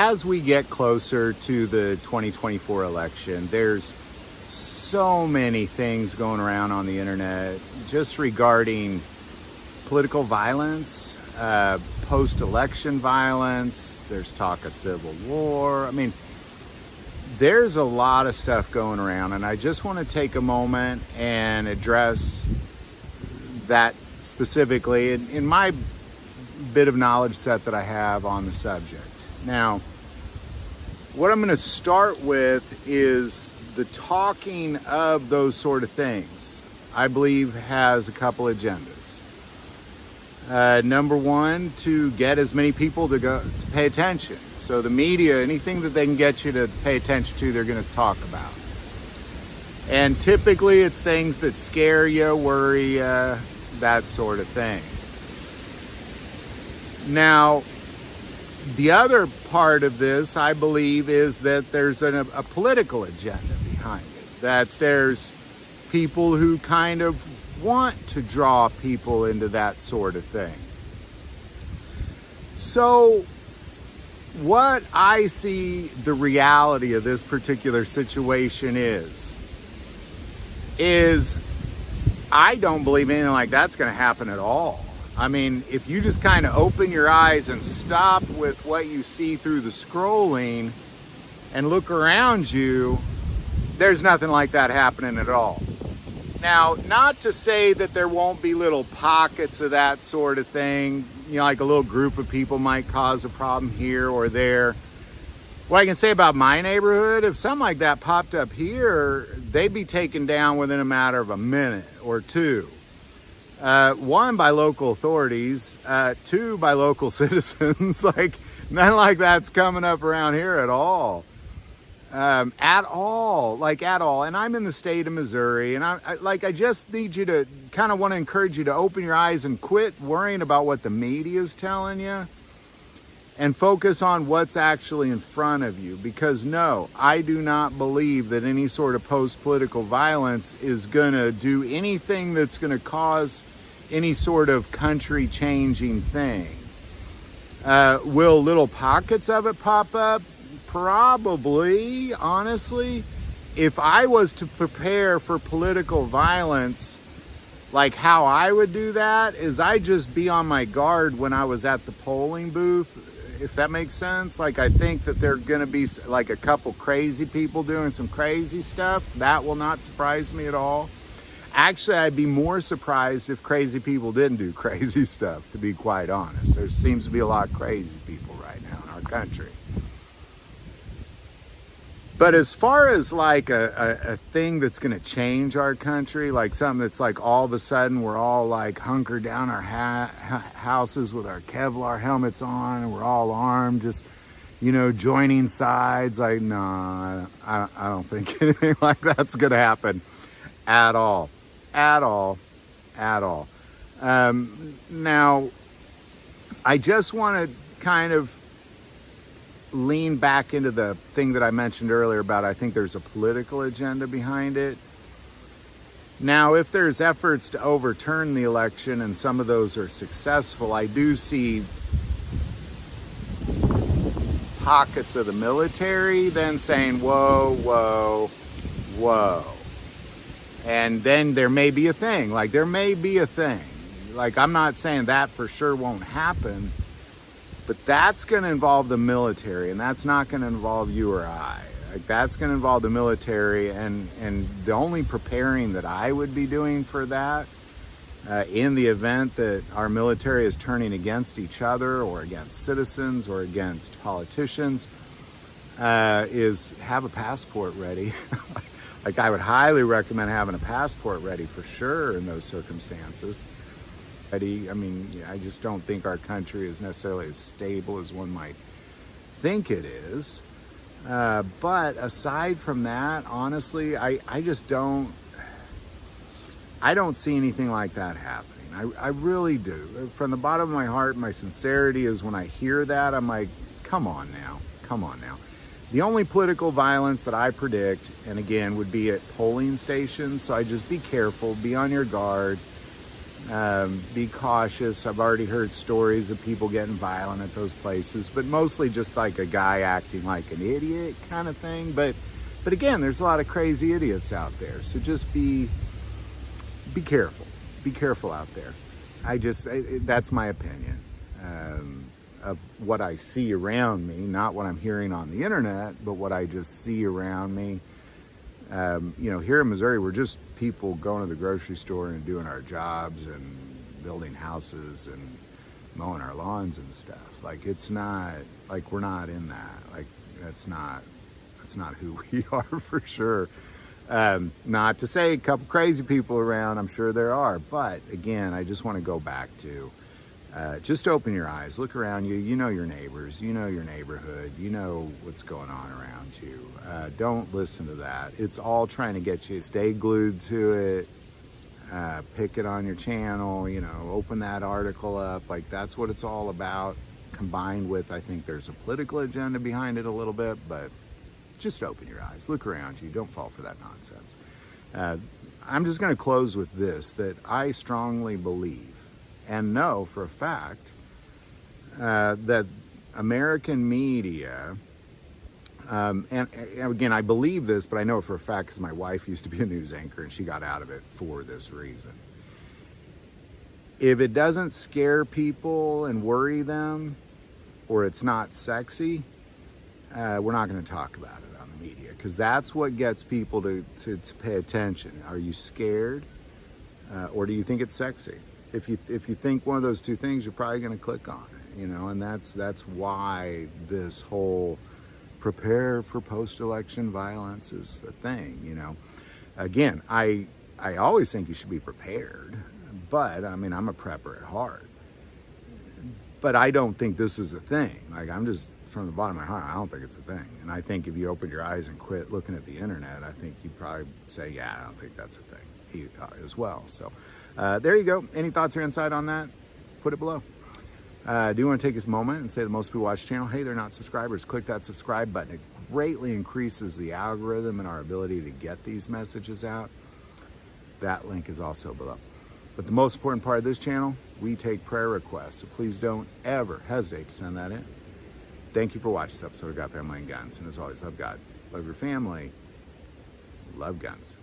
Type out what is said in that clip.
as we get closer to the 2024 election, there's so many things going around on the internet just regarding political violence, post-election violence. There's talk of civil war. I mean, there's a lot of stuff going around, and I just want to take a moment and address that specifically in my bit of knowledge set that I have on the subject. Now, what I'm going to start with is the talking of those sort of things, I believe, has a couple agendas. Number one, to get as many people to pay attention. So the media, anything that they can get you to pay attention to, they're going to talk about. And typically it's things that scare you, worry you, that sort of thing. Now, the other part of this, I believe, is that there's a political agenda behind it. That there's people who kind of want to draw people into that sort of thing. So, what I see the reality of this particular situation is I don't believe anything like that's going to happen at all. I mean, if you just kind of open your eyes and stop with what you see through the scrolling and look around you, there's nothing like that happening at all. Now, not to say that there won't be little pockets of that sort of thing, you know, like a little group of people might cause a problem here or there. What I can say about my neighborhood, if something like that popped up here, they'd be taken down within a matter of a minute or two. One, by local authorities, two, by local citizens. Like, nothing like that's coming up around here at all. At all. And I'm in the state of Missouri, and I just need you to kind of want to encourage you to open your eyes and quit worrying about what the media is telling you and focus on what's actually in front of you. Because no, I do not believe that any sort of post-political violence is going to do anything that's going to cause any sort of country-changing thing. Will little pockets of it pop up? Probably, honestly. If I was to prepare for political violence, like how I would do that is I'd just be on my guard when I was at the polling booth, if that makes sense. Like, I think that there are going to be like a couple crazy people doing some crazy stuff. That will not surprise me at all. Actually, I'd be more surprised if crazy people didn't do crazy stuff, to be quite honest. There seems to be a lot of crazy people right now in our country. But as far as like a thing that's going to change our country, like something that's like all of a sudden we're all like hunkered down our houses with our Kevlar helmets on and we're all armed, just, you know, joining sides. Like, no, I don't think anything like that's going to happen at all. Now, I just want to kind of lean back into the thing that I mentioned earlier about I think there's a political agenda behind it. Now, if there's efforts to overturn the election and some of those are successful, I do see pockets of the military then saying, whoa. And then there may be a thing. Like, I'm not saying that for sure won't happen, but that's going to involve the military, and that's not going to involve you or I. Like, that's going to involve the military, and the only preparing that I would be doing for that, in the event that our military is turning against each other or against citizens or against politicians, is have a passport ready. Like, I would highly recommend having a passport ready for sure in those circumstances. I mean, I just don't think our country is necessarily as stable as one might think it is. But aside from that, honestly, I don't see anything like that happening. I really do. From the bottom of my heart, my sincerity is when I hear that, I'm like, come on now. The only political violence that I predict, and again, would be at polling stations. So I just be careful, be on your guard. Be cautious. I've already heard stories of people getting violent at those places, but mostly just like a guy acting like an idiot kind of thing. But again, there's a lot of crazy idiots out there. So just be careful. Be careful out there. That's my opinion of what I see around me, not what I'm hearing on the internet, but what I just see around me. Here in Missouri, we're just people going to the grocery store and doing our jobs and building houses and mowing our lawns and stuff. Like, it's not, like, we're not in that. Like, that's not who we are for sure. Not to say a couple crazy people around, I'm sure there are. But again, I just want to go back to just open your eyes, look around you. You know your neighbors, you know your neighborhood, you know what's going on around you. Don't listen to that. It's all trying to get you to stay glued to it. Pick it on your channel, open that article up. Like, that's what it's all about. Combined with, I think there's a political agenda behind it a little bit, but just open your eyes, look around you. Don't fall for that nonsense. I'm just going to close with this, that I strongly believe and know for a fact that American media, and again, I believe this, but I know it for a fact because my wife used to be a news anchor and she got out of it for this reason. If it doesn't scare people and worry them, or it's not sexy, we're not going to talk about it on the media, because that's what gets people to pay attention. Are you scared, or do you think it's sexy? If you think one of those two things, you're probably going to click on it, and that's why this whole prepare for post-election violence is the thing. Again, I always think you should be prepared, but I mean, I'm a prepper at heart, but I don't think this is a thing. Like, I'm just, from the bottom of my heart, I don't think it's a thing. And I think if you open your eyes and quit looking at the internet, I think you'd probably say, yeah, I don't think that's a thing as well. So there you go. Any thoughts or insight on that? Put it below. I do want to take this moment and say to most people who watch the channel, hey, they're not subscribers. Click that subscribe button. It greatly increases the algorithm and our ability to get these messages out. That link is also below. But the most important part of this channel, we take prayer requests. So please don't ever hesitate to send that in. Thank you for watching this episode of God, Family, and Guns. And as always, love God, love your family, love guns.